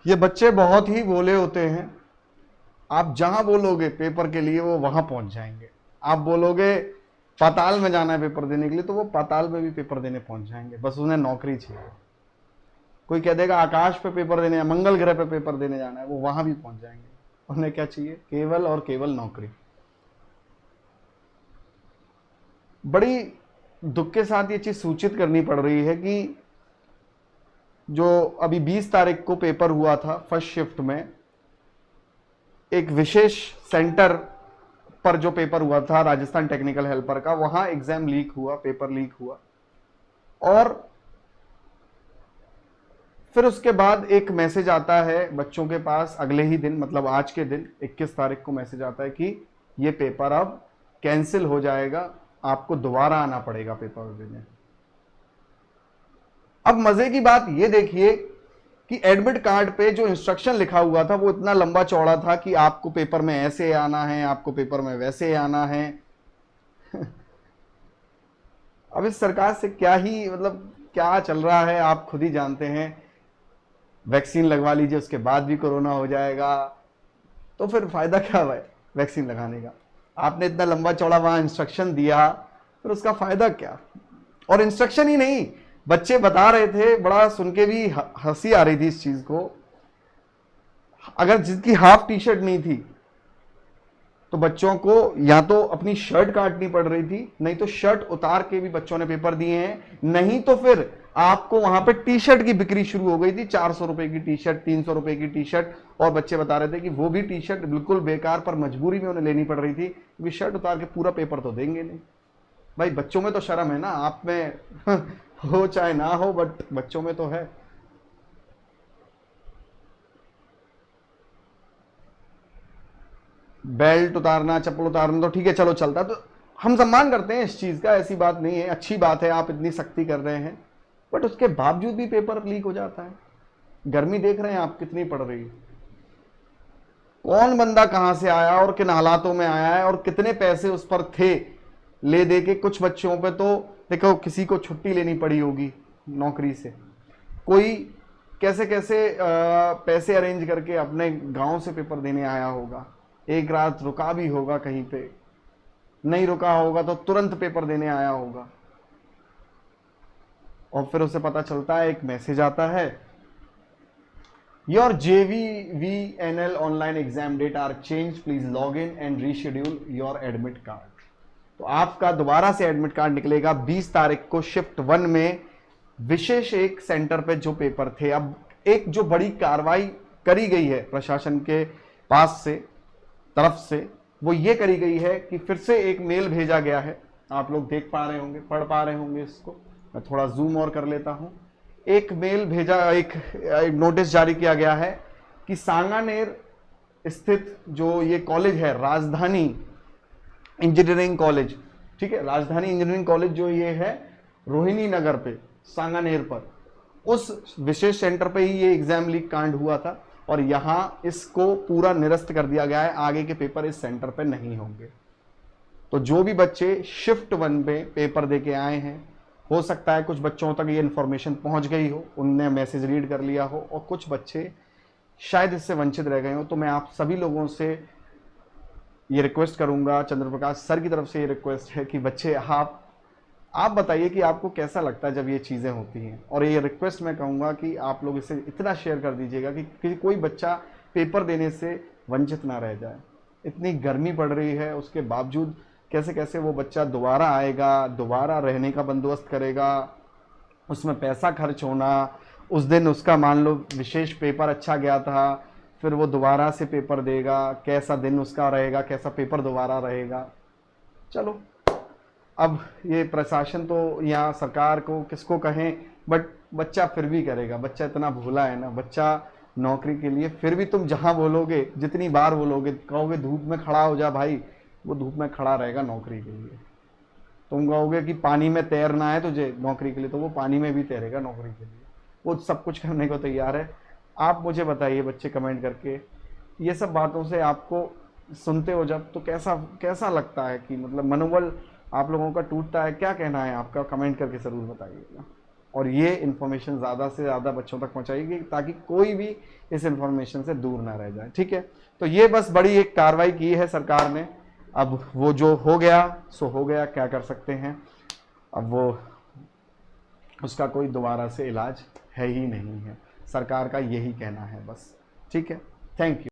ये बच्चे बहुत ही भोले होते हैं। आप जहां बोलोगे पेपर के लिए वो वहां पहुंच जाएंगे। आप बोलोगे पाताल में जाना है पेपर देने के लिए तो वो पाताल में भी पेपर देने पहुंच जाएंगे, बस उन्हें नौकरी चाहिए। कोई कह देगा आकाश पे पेपर देने या मंगल ग्रह पे पेपर देने जाना है, वो वहां भी पहुंच जाएंगे। उन्हें क्या चाहिए? केवल और केवल नौकरी। बड़ी दुख के साथ ये चीज सूचित करनी पड़ रही है कि जो अभी 20 तारीख को पेपर हुआ था फर्स्ट शिफ्ट में, एक विशेष सेंटर पर जो पेपर हुआ था राजस्थान टेक्निकल हेल्पर का, वहां एग्जाम लीक हुआ, पेपर लीक हुआ। और फिर उसके बाद एक मैसेज आता है बच्चों के पास अगले ही दिन, मतलब आज के दिन 21 तारीख को मैसेज आता है कि ये पेपर अब कैंसिल हो जाएगा, आपको दोबारा आना पड़ेगा पेपर देने। अब मजे की बात ये देखिए कि एडमिट कार्ड पे जो इंस्ट्रक्शन लिखा हुआ था वो इतना लंबा चौड़ा था कि आपको पेपर में ऐसे आना है, आपको पेपर में वैसे आना है। अब इस सरकार से क्या ही, मतलब क्या चल रहा है आप खुद ही जानते हैं। वैक्सीन लगवा लीजिए, उसके बाद भी कोरोना हो जाएगा, तो फिर फायदा क्या हुआ वैक्सीन लगाने का? आपने इतना लंबा चौड़ा वहां इंस्ट्रक्शन दिया, फिर उसका फायदा क्या? और इंस्ट्रक्शन ही नहीं, बच्चे बता रहे थे, बड़ा सुन के भी हंसी आ रही थी इस चीज को। अगर जिसकी हाफ टी शर्ट नहीं थी तो बच्चों को या तो अपनी शर्ट काटनी पड़ रही थी, नहीं तो शर्ट उतार के भी बच्चों ने पेपर दिए हैं, नहीं तो फिर आपको वहां पे टी शर्ट की बिक्री शुरू हो गई थी। 400 रुपए की टी शर्ट, 300 रुपए की टी शर्ट, और बच्चे बता रहे थे कि वो भी टी शर्ट बिल्कुल बेकार, पर मजबूरी में उन्हें लेनी पड़ रही थी क्योंकि शर्ट उतार के पूरा पेपर तो देंगे नहीं। भाई बच्चों में तो शर्म है ना, आप में हो चाहे ना हो, बट बच्चों में तो है। बेल्ट उतारना, चप्पल उतारना तो ठीक है, चलो चलता है, तो हम सम्मान करते हैं इस चीज का, ऐसी बात नहीं है, अच्छी बात है, आप इतनी सख्ती कर रहे हैं, बट उसके बावजूद भी पेपर लीक हो जाता है। गर्मी देख रहे हैं आप कितनी पड़ रही है। कौन बंदा कहां से आया और किन हालातों में आया है और कितने पैसे उस पर थे ले दे के। कुछ बच्चों पे तो देखो किसी को छुट्टी लेनी पड़ी होगी नौकरी से, कोई कैसे कैसे पैसे अरेंज करके अपने गांव से पेपर देने आया होगा, एक रात रुका भी होगा कहीं पे, नहीं रुका होगा तो तुरंत पेपर देने आया होगा। और फिर उसे पता चलता है, एक मैसेज आता है, your JVVNL online exam date are change, please log in and reschedule your admit card. तो आपका दोबारा से एडमिट कार्ड निकलेगा 20 तारीख को शिफ्ट 1 में, विशेष एक सेंटर पे जो पेपर थे। अब एक जो बड़ी कार्रवाई करी गई है प्रशासन के पास से, तरफ से, वो ये करी गई है कि फिर से एक मेल भेजा गया है। आप लोग देख पा रहे होंगे, पढ़ पा रहे होंगे इसको, मैं थोड़ा जूम और कर लेता हूं। एक मेल भेजा, एक नोटिस जारी किया गया है कि सांगानेर स्थित जो ये कॉलेज है, राजधानी इंजीनियरिंग कॉलेज, ठीक है, राजधानी इंजीनियरिंग कॉलेज जो ये है रोहिणी नगर पे, सांगानेर पर, उस विशेष सेंटर पे ही ये एग्जाम लीक कांड हुआ था और यहां इसको पूरा निरस्त कर दिया गया है। आगे के पेपर इस सेंटर पे नहीं होंगे। तो जो भी बच्चे शिफ्ट 1 पे पेपर दे के आए हैं, हो सकता है कुछ बच्चों तक ये इंफॉर्मेशन पहुंच गई हो, उनने मैसेज रीड कर लिया हो, और कुछ बच्चे शायद इससे वंचित रह गए हो। तो मैं आप सभी लोगों से ये रिक्वेस्ट करूंगा, चंद्र प्रकाश सर की तरफ से ये रिक्वेस्ट है कि बच्चे आप बताइए कि आपको कैसा लगता है जब ये चीज़ें होती हैं। और ये रिक्वेस्ट मैं कहूँगा कि आप लोग इसे इतना शेयर कर दीजिएगा कि कोई बच्चा पेपर देने से वंचित ना रह जाए। इतनी गर्मी पड़ रही है, उसके बावजूद कैसे कैसे वो बच्चा दोबारा आएगा, दोबारा रहने का बंदोबस्त करेगा, उसमें पैसा खर्च होना, उस दिन उसका मान लो विशेष पेपर अच्छा गया था, फिर वो दोबारा से पेपर देगा, कैसा दिन उसका रहेगा, कैसा पेपर दोबारा रहेगा। चलो, अब ये प्रशासन तो या सरकार को किसको कहें, बट बच्चा फिर भी करेगा। बच्चा इतना भोला है ना, बच्चा नौकरी के लिए फिर भी तुम जहां बोलोगे, जितनी बार बोलोगे, कहोगे धूप में खड़ा हो जा भाई, वो धूप में खड़ा रहेगा नौकरी के लिए। तुम कहोगे कि पानी में तैरना है तुझे नौकरी के लिए, तो वो पानी में भी तैरेगा नौकरी के लिए, वो सब कुछ करने को तैयार है। आप मुझे बताइए बच्चे कमेंट करके, ये सब बातों से आपको सुनते हो जब, तो कैसा कैसा लगता है कि मतलब मनोबल आप लोगों का टूटता है? क्या कहना है आपका, कमेंट करके जरूर बताइएगा। और ये इन्फॉर्मेशन ज़्यादा से ज़्यादा बच्चों तक पहुंचाएगी ताकि कोई भी इस इन्फॉर्मेशन से दूर ना रह जाए। ठीक है, तो ये बस बड़ी एक कार्रवाई की है सरकार ने। अब वो जो हो गया सो हो गया, क्या कर सकते हैं, अब वो उसका कोई दोबारा से इलाज है ही नहीं है, सरकार का यही कहना है बस। ठीक है, थैंक यू।